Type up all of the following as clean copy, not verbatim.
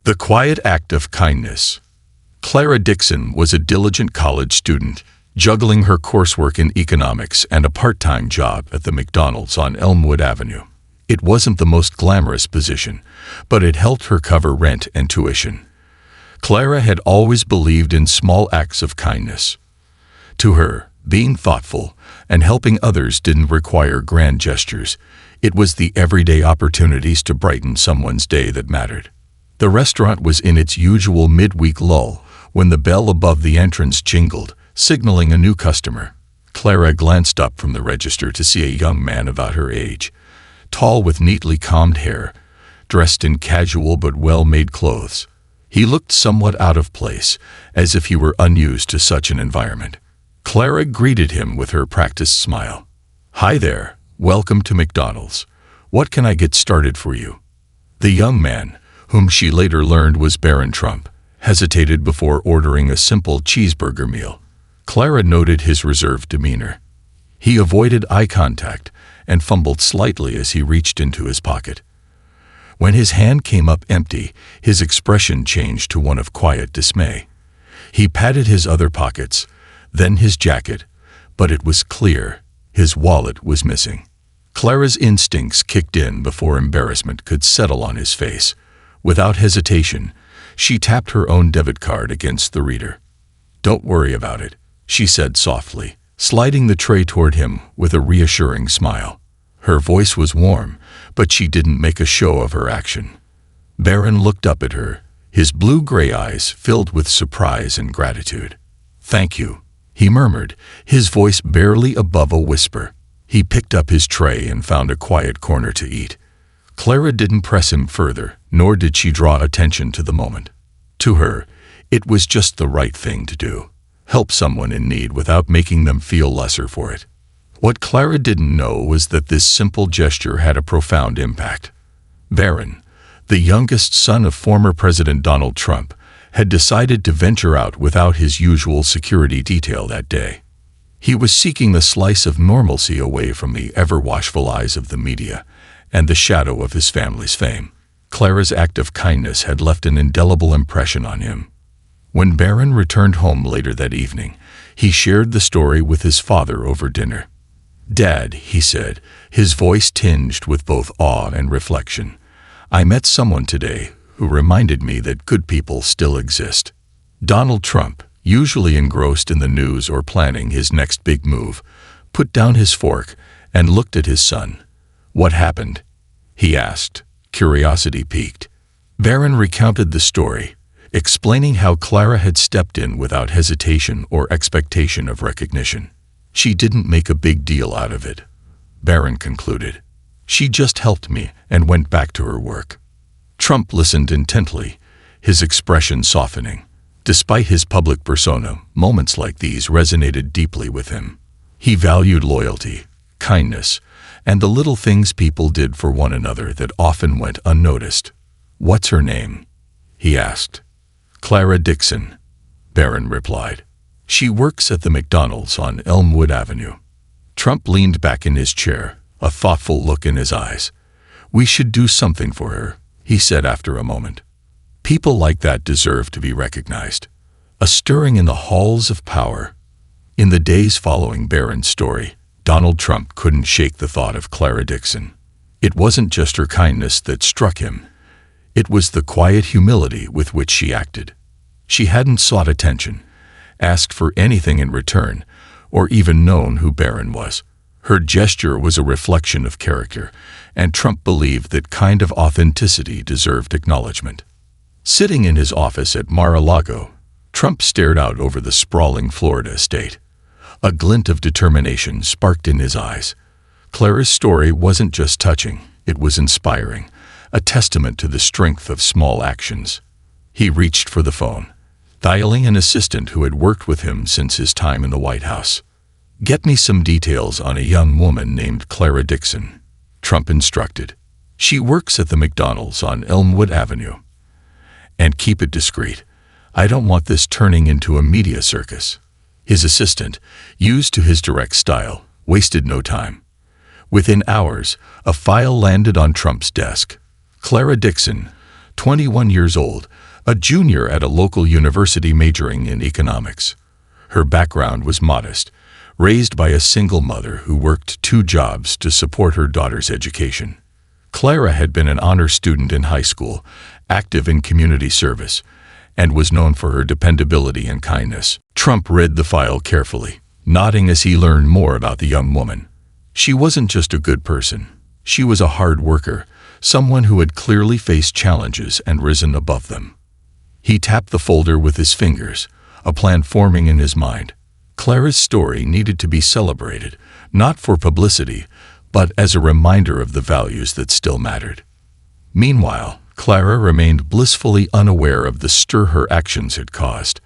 The quiet act of kindness. Clara Dixon was a diligent college student, juggling her coursework in economics and a part-time job at the McDonald's on Elmwood Avenue. It wasn't the most glamorous position, but it helped her cover rent and tuition. Clara had always believed in small acts of kindness. To her, being thoughtful and helping others didn't require grand gestures. It was the everyday opportunities to brighten someone's day that mattered. The restaurant was in its usual midweek lull when the bell above the entrance jingled, signaling a new customer. Clara glanced up from the register to see a young man about her age, tall with neatly combed hair, dressed in casual but well-made clothes. He looked somewhat out of place, as if he were unused to such an environment. Clara greeted him with her practiced smile. "Hi there, welcome to McDonald's. What can I get started for you?" The young man, whom she later learned was Barron Trump, hesitated before ordering a simple cheeseburger meal. Clara noted his reserved demeanor. He avoided eye contact and fumbled slightly as he reached into his pocket. When his hand came up empty, his expression changed to one of quiet dismay. He patted his other pockets, then his jacket, but it was clear his wallet was missing. Clara's instincts kicked in before embarrassment could settle on his face. Without hesitation, she tapped her own debit card against the reader. "Don't worry about it," she said softly, sliding the tray toward him with a reassuring smile. Her voice was warm, but she didn't make a show of her action. Barron looked up at her, his blue-gray eyes filled with surprise and gratitude. "Thank you," he murmured, his voice barely above a whisper. He picked up his tray and found a quiet corner to eat. Clara didn't press him further, nor did she draw attention to the moment. To her, it was just the right thing to do. Help someone in need without making them feel lesser for it. What Clara didn't know was that this simple gesture had a profound impact. Barron, the youngest son of former President Donald Trump, had decided to venture out without his usual security detail that day. He was seeking the slice of normalcy away from the ever-watchful eyes of the media and the shadow of his family's fame. Clara's act of kindness had left an indelible impression on him. When Barron returned home later that evening, he shared the story with his father over dinner. "Dad," he said, his voice tinged with both awe and reflection, "I met someone today who reminded me that good people still exist." Donald Trump, usually engrossed in the news or planning his next big move, put down his fork and looked at his son. "What happened?" he asked, curiosity piqued. Barron recounted the story, explaining how Clara had stepped in without hesitation or expectation of recognition. "She didn't make a big deal out of it," Barron concluded. "She just helped me and went back to her work." Trump listened intently, his expression softening. Despite his public persona, moments like these resonated deeply with him. He valued loyalty, kindness, and the little things people did for one another that often went unnoticed. "What's her name?" he asked. "Clara Dixon," Barron replied. "She works at the McDonald's on Elmwood Avenue." Trump leaned back in his chair, a thoughtful look in his eyes. "We should do something for her," he said after a moment. "People like that deserve to be recognized." A stirring in the halls of power. In the days following Barron's story, Donald Trump couldn't shake the thought of Clara Dixon. It wasn't just her kindness that struck him. It was the quiet humility with which she acted. She hadn't sought attention, asked for anything in return, or even known who Barron was. Her gesture was a reflection of character, and Trump believed that kind of authenticity deserved acknowledgement. Sitting in his office at Mar-a-Lago, Trump stared out over the sprawling Florida estate. A glint of determination sparked in his eyes. Clara's story wasn't just touching, it was inspiring, a testament to the strength of small actions. He reached for the phone, dialing an assistant who had worked with him since his time in the White House. "Get me some details on a young woman named Clara Dixon," Trump instructed. "She works at the McDonald's on Elmwood Avenue. And keep it discreet. I don't want this turning into a media circus." His assistant, used to his direct style, wasted no time. Within hours, a file landed on Trump's desk. Clara Dixon, 21 years old, a junior at a local university majoring in economics. Her background was modest, raised by a single mother who worked 2 jobs to support her daughter's education. Clara had been an honor student in high school, active in community service, and was known for her dependability and kindness. Trump read the file carefully, nodding as he learned more about the young woman. She wasn't just a good person. She was a hard worker, someone who had clearly faced challenges and risen above them. He tapped the folder with his fingers, a plan forming in his mind. Clara's story needed to be celebrated, not for publicity, but as a reminder of the values that still mattered. Meanwhile, Clara remained blissfully unaware of the stir her actions had caused.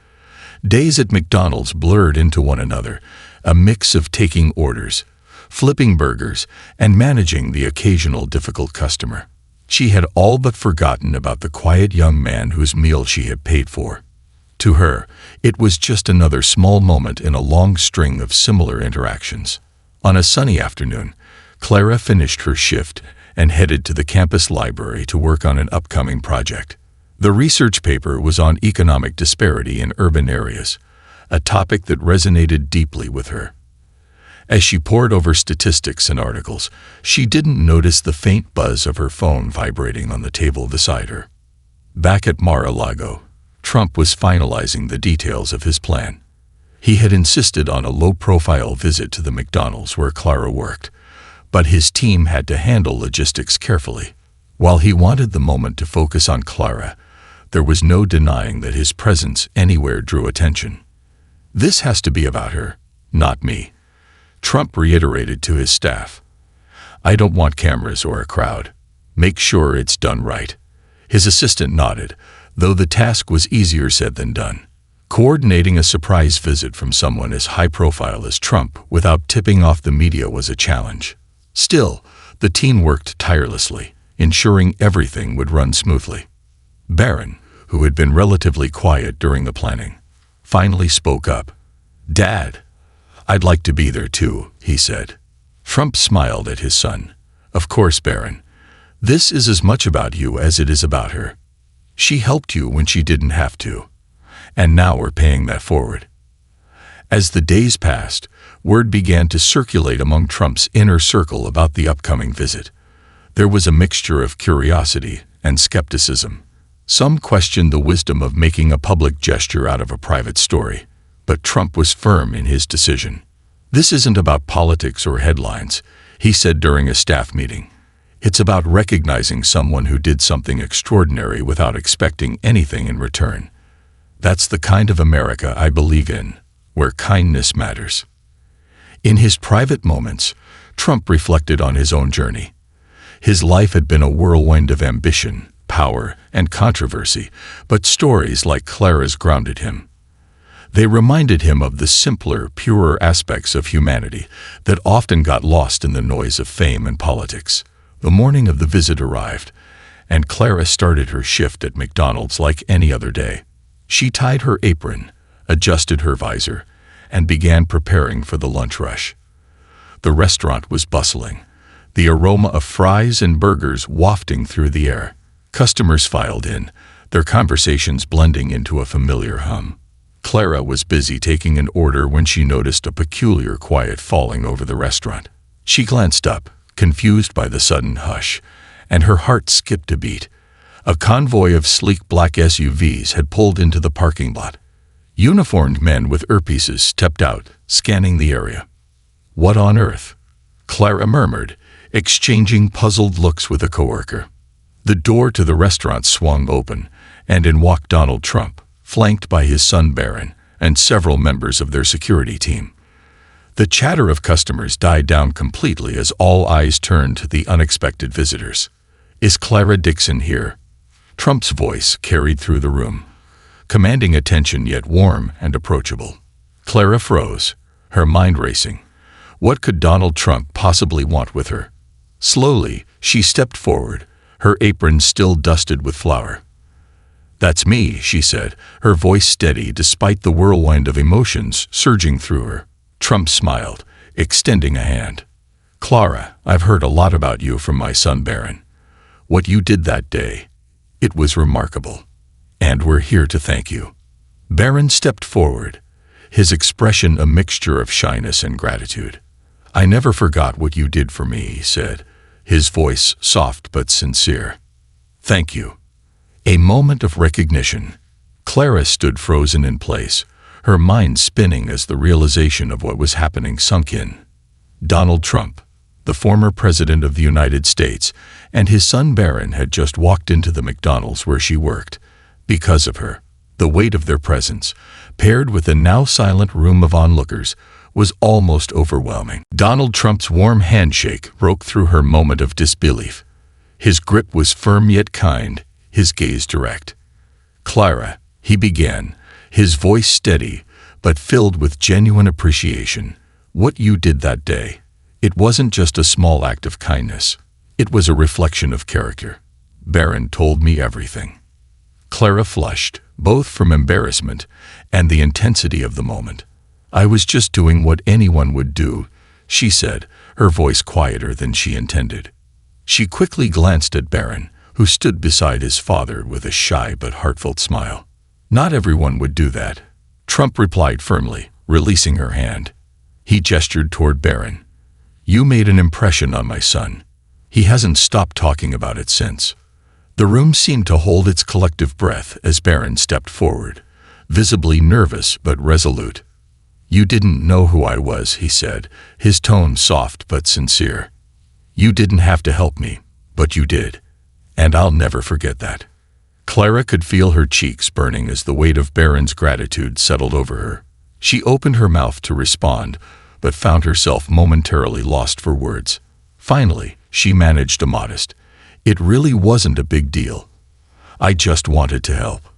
Days at McDonald's blurred into one another, a mix of taking orders, flipping burgers, and managing the occasional difficult customer. She had all but forgotten about the quiet young man whose meal she had paid for. To her, it was just another small moment in a long string of similar interactions. On a sunny afternoon, Clara finished her shift and headed to the campus library to work on an upcoming project. The research paper was on economic disparity in urban areas, a topic that resonated deeply with her. As she pored over statistics and articles, she didn't notice the faint buzz of her phone vibrating on the table beside her. Back at Mar-a-Lago, Trump was finalizing the details of his plan. He had insisted on a low-profile visit to the McDonald's where Clara worked, but his team had to handle logistics carefully. While he wanted the moment to focus on Clara, there was no denying that his presence anywhere drew attention. "This has to be about her, not me," Trump reiterated to his staff. "I don't want cameras or a crowd. Make sure it's done right." His assistant nodded, though the task was easier said than done. Coordinating a surprise visit from someone as high-profile as Trump without tipping off the media was a challenge. Still, the team worked tirelessly, ensuring everything would run smoothly. Barron, who had been relatively quiet during the planning, finally spoke up. "Dad, I'd like to be there too," he said. Trump smiled at his son. "Of course, Barron. This is as much about you as it is about her. She helped you when she didn't have to, and now we're paying that forward." As the days passed, word began to circulate among Trump's inner circle about the upcoming visit. There was a mixture of curiosity and skepticism. Some questioned the wisdom of making a public gesture out of a private story, but Trump was firm in his decision. "This isn't about politics or headlines," he said during a staff meeting. "It's about recognizing someone who did something extraordinary without expecting anything in return. That's the kind of America I believe in, where kindness matters." In his private moments, Trump reflected on his own journey. His life had been a whirlwind of ambition, power, and controversy, but stories like Clara's grounded him. They reminded him of the simpler, purer aspects of humanity that often got lost in the noise of fame and politics. The morning of the visit arrived, and Clara started her shift at McDonald's like any other day. She tied her apron, adjusted her visor, and began preparing for the lunch rush. The restaurant was bustling, the aroma of fries and burgers wafting through the air. Customers filed in, their conversations blending into a familiar hum. Clara was busy taking an order when she noticed a peculiar quiet falling over the restaurant. She glanced up, confused by the sudden hush, and her heart skipped a beat. A convoy of sleek black SUVs had pulled into the parking lot. Uniformed men with earpieces stepped out, scanning the area. "What on earth?" Clara murmured, exchanging puzzled looks with a coworker. The door to the restaurant swung open, and in walked Donald Trump, flanked by his son Barron and several members of their security team. The chatter of customers died down completely as all eyes turned to the unexpected visitors. "Is Clara Dixon here?" Trump's voice carried through the room, commanding attention yet warm and approachable. Clara froze, her mind racing. What could Donald Trump possibly want with her? Slowly, she stepped forward, her apron still dusted with flour. "That's me," she said, her voice steady despite the whirlwind of emotions surging through her. Trump smiled, extending a hand. "Clara, I've heard a lot about you from my son Barron. What you did that day. It was remarkable. And we're here to thank you. Barron stepped forward, his expression a mixture of shyness and gratitude. I never forgot what you did for me, he said, his voice soft but sincere. Thank you. A moment of recognition. Clara stood frozen in place, her mind spinning as the realization of what was happening sunk in. Donald Trump, the former president of the United States, and his son Barron had just walked into the McDonald's where she worked. Because of her, the weight of their presence, paired with the now silent room of onlookers, was almost overwhelming. Donald Trump's warm handshake broke through her moment of disbelief. His grip was firm yet kind, his gaze direct. Clara, he began, his voice steady, but filled with genuine appreciation. What you did that day, it wasn't just a small act of kindness. It was a reflection of character. Barron told me everything. Clara flushed, both from embarrassment and the intensity of the moment. I was just doing what anyone would do, she said, her voice quieter than she intended. She quickly glanced at Barron, who stood beside his father with a shy but heartfelt smile. Not everyone would do that, Trump replied firmly, releasing her hand. He gestured toward Barron. You made an impression on my son. He hasn't stopped talking about it since. The room seemed to hold its collective breath as Barron stepped forward, visibly nervous but resolute. You didn't know who I was, he said, his tone soft but sincere. You didn't have to help me, but you did, and I'll never forget that. Clara could feel her cheeks burning as the weight of Barron's gratitude settled over her. She opened her mouth to respond, but found herself momentarily lost for words. Finally, she managed a modest, "It really wasn't a big deal. I just wanted to help."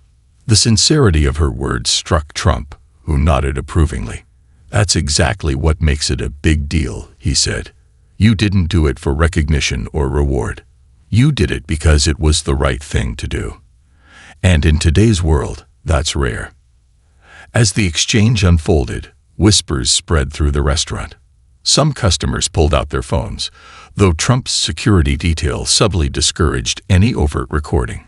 The sincerity of her words struck Trump, who nodded approvingly. That's exactly what makes it a big deal, he said. You didn't do it for recognition or reward. You did it because it was the right thing to do. And in today's world, that's rare. As the exchange unfolded, whispers spread through the restaurant. Some customers pulled out their phones, though Trump's security detail subtly discouraged any overt recording.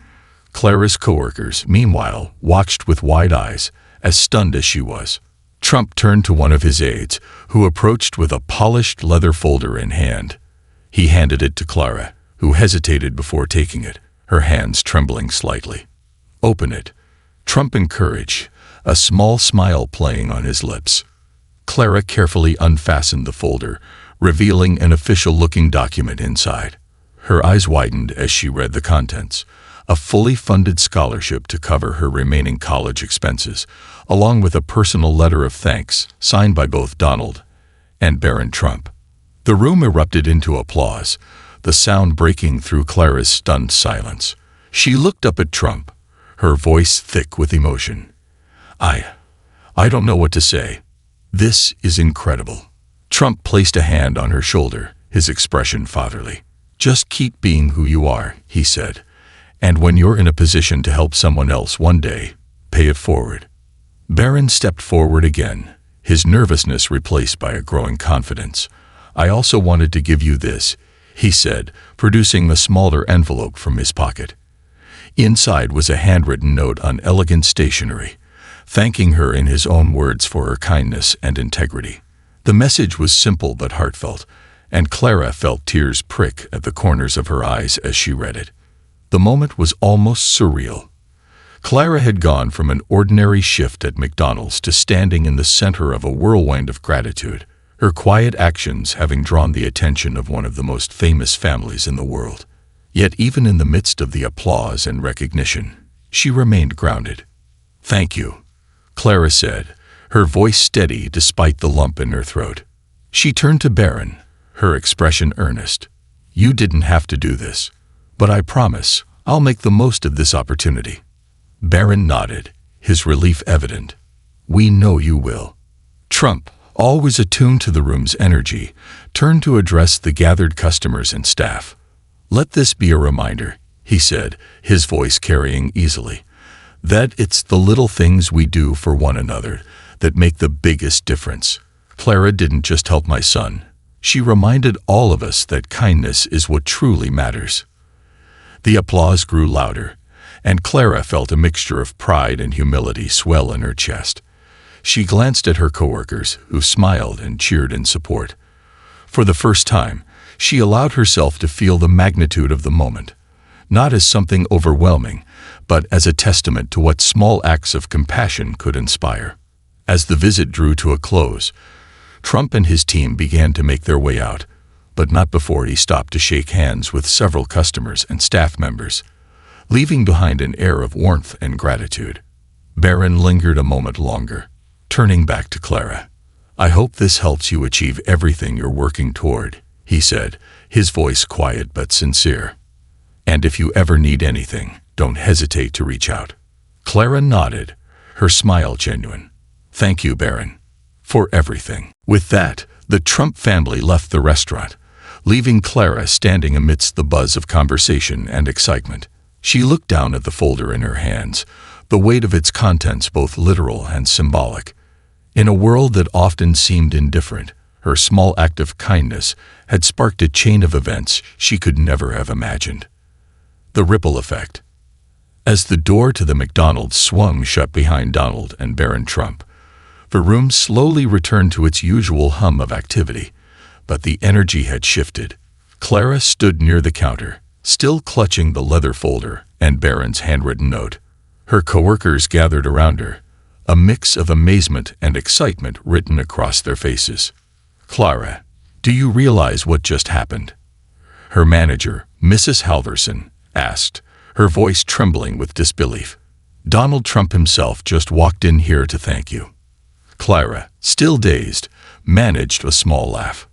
Clara's coworkers, meanwhile, watched with wide eyes, as stunned as she was. Trump turned to one of his aides, who approached with a polished leather folder in hand. He handed it to Clara, who hesitated before taking it, her hands trembling slightly. Open it, Trump encouraged, a small smile playing on his lips. Clara carefully unfastened the folder, revealing an official-looking document inside. Her eyes widened as she read the contents. A fully funded scholarship to cover her remaining college expenses, along with a personal letter of thanks signed by both Donald and Barron Trump. The room erupted into applause, the sound breaking through Clara's stunned silence. She looked up at Trump, her voice thick with emotion. I don't know what to say. This is incredible. Trump placed a hand on her shoulder, his expression fatherly. Just keep being who you are, he said. And when you're in a position to help someone else one day, pay it forward. Barron stepped forward again, his nervousness replaced by a growing confidence. I also wanted to give you this, he said, producing a smaller envelope from his pocket. Inside was a handwritten note on elegant stationery, thanking her in his own words for her kindness and integrity. The message was simple but heartfelt, and Clara felt tears prick at the corners of her eyes as she read it. The moment was almost surreal. Clara had gone from an ordinary shift at McDonald's to standing in the center of a whirlwind of gratitude, her quiet actions having drawn the attention of one of the most famous families in the world. Yet even in the midst of the applause and recognition, she remained grounded. Thank you, Clara said, her voice steady despite the lump in her throat. She turned to Barron, her expression earnest. You didn't have to do this. But I promise, I'll make the most of this opportunity. Barron nodded, his relief evident. We know you will. Trump, always attuned to the room's energy, turned to address the gathered customers and staff. Let this be a reminder, he said, his voice carrying easily, that it's the little things we do for one another that make the biggest difference. Clara didn't just help my son. She reminded all of us that kindness is what truly matters. The applause grew louder, and Clara felt a mixture of pride and humility swell in her chest. She glanced at her coworkers, who smiled and cheered in support. For the first time, she allowed herself to feel the magnitude of the moment, not as something overwhelming, but as a testament to what small acts of compassion could inspire. As the visit drew to a close, Trump and his team began to make their way out, but not before he stopped to shake hands with several customers and staff members, leaving behind an air of warmth and gratitude. Barron lingered a moment longer, turning back to Clara. "I hope this helps you achieve everything you're working toward," he said, his voice quiet but sincere. "And if you ever need anything, don't hesitate to reach out." Clara nodded, her smile genuine. "Thank you, Barron, for everything." With that, the Trump family left the restaurant, leaving Clara standing amidst the buzz of conversation and excitement. She looked down at the folder in her hands, the weight of its contents both literal and symbolic. In a world that often seemed indifferent, her small act of kindness had sparked a chain of events she could never have imagined. The ripple effect. As the door to the McDonald's swung shut behind Donald and Barron Trump, the room slowly returned to its usual hum of activity, but the energy had shifted. Clara stood near the counter, still clutching the leather folder and Barron's handwritten note. Her coworkers gathered around her, a mix of amazement and excitement written across their faces. "Clara, do you realize what just happened?" her manager, Mrs. Halverson, asked, her voice trembling with disbelief. "Donald Trump himself just walked in here to thank you." Clara, still dazed, managed a small laugh.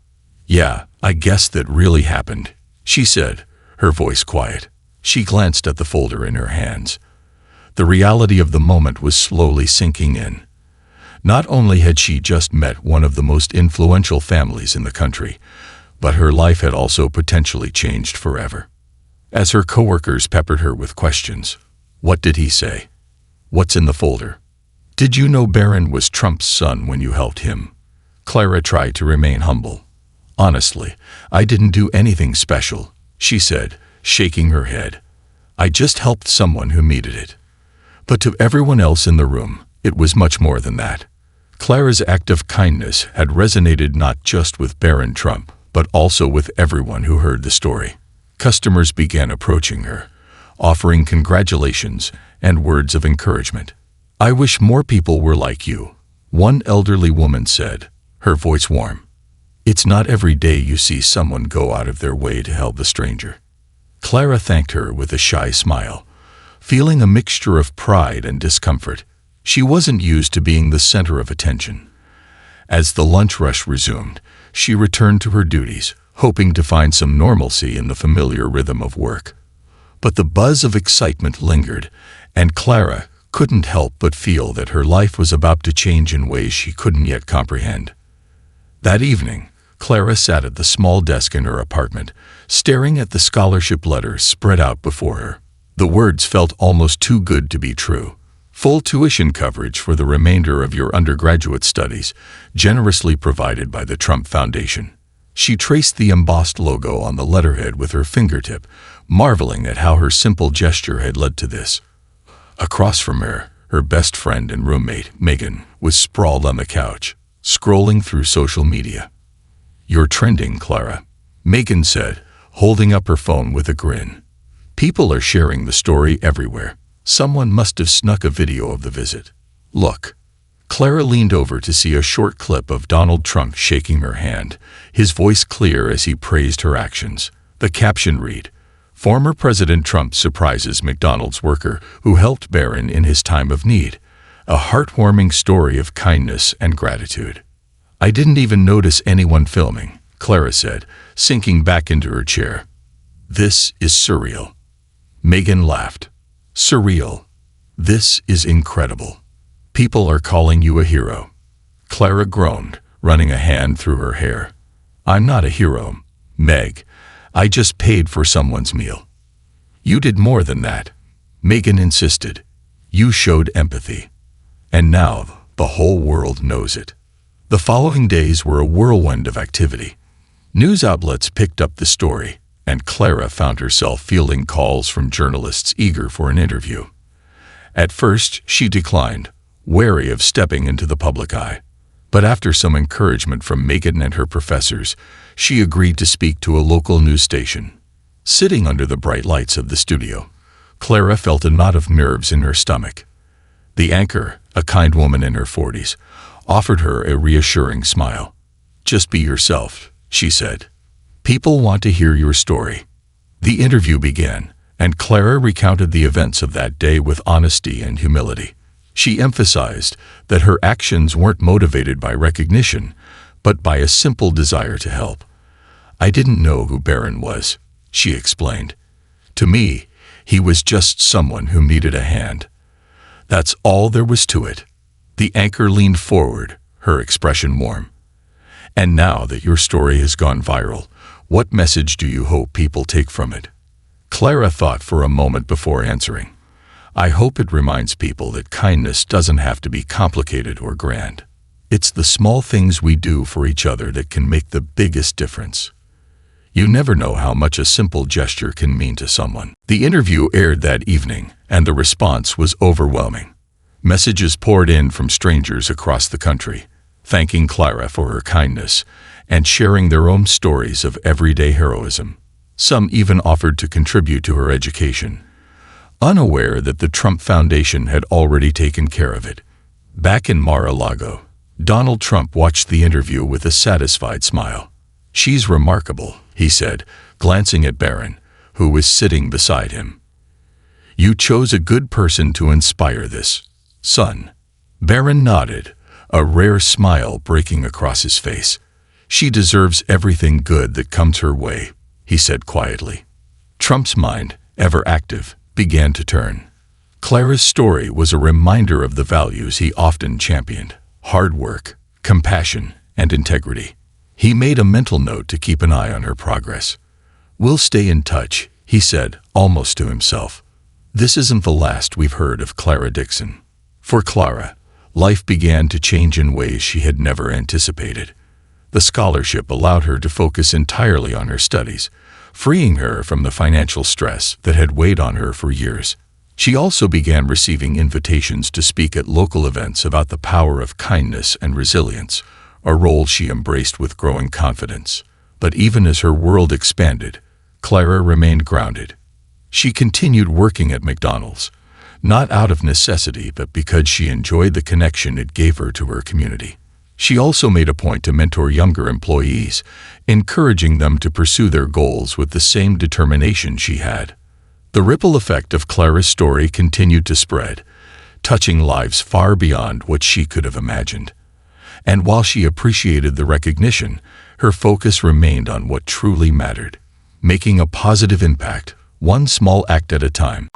"Yeah, I guess that really happened," she said, her voice quiet. She glanced at the folder in her hands. The reality of the moment was slowly sinking in. Not only had she just met one of the most influential families in the country, but her life had also potentially changed forever. As her coworkers peppered her with questions, "What did he say? What's in the folder? Did you know Barron was Trump's son when you helped him?" Clara tried to remain humble. "Honestly, I didn't do anything special," she said, shaking her head. "I just helped someone who needed it." But to everyone else in the room, it was much more than that. Clara's act of kindness had resonated not just with Barron Trump, but also with everyone who heard the story. Customers began approaching her, offering congratulations and words of encouragement. "I wish more people were like you," one elderly woman said, her voice warm. "It's not every day you see someone go out of their way to help a stranger." Clara thanked her with a shy smile, feeling a mixture of pride and discomfort. She wasn't used to being the center of attention. As the lunch rush resumed, she returned to her duties, hoping to find some normalcy in the familiar rhythm of work. But the buzz of excitement lingered, and Clara couldn't help but feel that her life was about to change in ways she couldn't yet comprehend. That evening, Clara sat at the small desk in her apartment, staring at the scholarship letters spread out before her. The words felt almost too good to be true. Full tuition coverage for the remainder of your undergraduate studies, generously provided by the Trump Foundation. She traced the embossed logo on the letterhead with her fingertip, marveling at how her simple gesture had led to this. Across from her, her best friend and roommate, Megan, was sprawled on the couch, scrolling through social media. "You're trending, Clara," Megan said, holding up her phone with a grin. "People are sharing the story everywhere. Someone must have snuck a video of the visit. Look." Clara leaned over to see a short clip of Donald Trump shaking her hand, his voice clear as he praised her actions. The caption read, "Former President Trump surprises McDonald's worker who helped Barron in his time of need. A heartwarming story of kindness and gratitude." "I didn't even notice anyone filming," Clara said, sinking back into her chair. "This is surreal." Megan laughed. "Surreal. This is incredible. People are calling you a hero." Clara groaned, running a hand through her hair. "I'm not a hero, Meg. I just paid for someone's meal." "You did more than that," Megan insisted. "You showed empathy. And now the whole world knows it." The following days were a whirlwind of activity. News outlets picked up the story, and Clara found herself fielding calls from journalists eager for an interview. At first, she declined, wary of stepping into the public eye. But after some encouragement from Megan and her professors, she agreed to speak to a local news station. Sitting under the bright lights of the studio, Clara felt a knot of nerves in her stomach. The anchor, a kind woman in her 40s, offered her a reassuring smile. "Just be yourself," she said. "People want to hear your story." The interview began, and Clara recounted the events of that day with honesty and humility. She emphasized that her actions weren't motivated by recognition, but by a simple desire to help. "I didn't know who Barron was," she explained. "To me, he was just someone who needed a hand. That's all there was to it." The anchor leaned forward, her expression warm. "And now that your story has gone viral, what message do you hope people take from it?" Clara thought for a moment before answering. "I hope it reminds people that kindness doesn't have to be complicated or grand. It's the small things we do for each other that can make the biggest difference. You never know how much a simple gesture can mean to someone." The interview aired that evening, and the response was overwhelming. Messages poured in from strangers across the country, thanking Clara for her kindness and sharing their own stories of everyday heroism. Some even offered to contribute to her education, unaware that the Trump Foundation had already taken care of it. Back in Mar-a-Lago, Donald Trump watched the interview with a satisfied smile. "She's remarkable," he said, glancing at Barron, who was sitting beside him. "You chose a good person to inspire this, son." Barron nodded, a rare smile breaking across his face. "She deserves everything good that comes her way," he said quietly. Trump's mind, ever active, began to turn. Clara's story was a reminder of the values he often championed: hard work, compassion, and integrity. He made a mental note to keep an eye on her progress. "We'll stay in touch," he said, almost to himself. This isn't the last we've heard of Clara Dixon. For Clara, life began to change in ways she had never anticipated. The scholarship allowed her to focus entirely on her studies, freeing her from the financial stress that had weighed on her for years. She also began receiving invitations to speak at local events about the power of kindness and resilience, a role she embraced with growing confidence. But even as her world expanded, Clara remained grounded. She continued working at McDonald's, not out of necessity but because she enjoyed the connection it gave her to her community. She also made a point to mentor younger employees, encouraging them to pursue their goals with the same determination she had. The ripple effect of Clara's story continued to spread, touching lives far beyond what she could have imagined. And while she appreciated the recognition, her focus remained on what truly mattered: making a positive impact, one small act at a time.